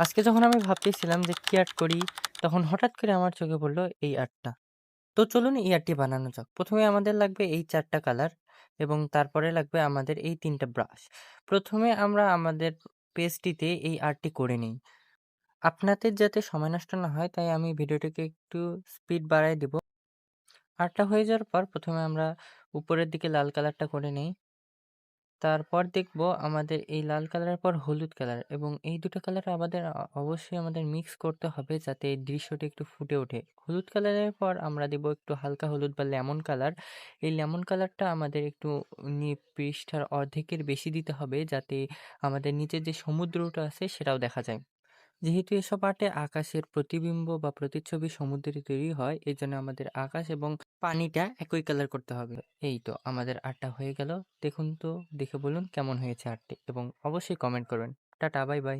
আজকে যখন আমি ভাবতেছিলাম যে কি আর্ট করি, তখন হঠাৎ করে আমার চোখে পড়লো এই আর্টটা। তো চলুন এই আর্টটি বানানো যাক। ১ম এ আমাদের লাগবে এই ৪ টা কালার এবং তারপরে লাগবে আমাদের এই ৩ টা ব্রাশ। ১ম এ আমরা আমাদের পেজটিতে এই আর্টটি করে নিই। আপনাদের যাতে সময় নষ্ট না হয় তাই আমি ভিডিওটিকে একটু স্পিড বাড়ায় দিব। আর্টটা হয়ে যাওয়ার পর ১ম এ আমরা উপরের দিকে লাল কালারটা করে নেই। তারপর দেখব আমাদের এই লাল কালারের পর হলুদ কালার এবং এই ২ টা কালার আমাদের অবশ্যই আমাদের মিক্স করতে হবে যাতে এই দৃশ্যটি একটু ফুটে ওঠে। হলুদ কালারের পর আমরা দিব একটু হালকা হলুদ বা লেমন কালার। এই লেমন কালারটা আমাদের একটু পৃষ্ঠার অর্ধেকের বেশি দিতে হবে যাতে আমাদের নিচের যে সমুদ্রটা আছে সেটাও দেখা যায়। যেহেতু এসব আর্টে আকাশের প্রতিবিম্ব বা প্রতিচ্ছবি সমুদ্রে তৈরি হয়, এজন্য আমাদের আকাশ এবং পানিটা একই কালার করতে হবে। এই তো আমাদের আর্টটা হয়ে গেল। দেখুন তো, দেখে বলুন কেমন হয়েছে আর্টটি এবং অবশ্যই কমেন্ট করবেন। Tata, bye bye.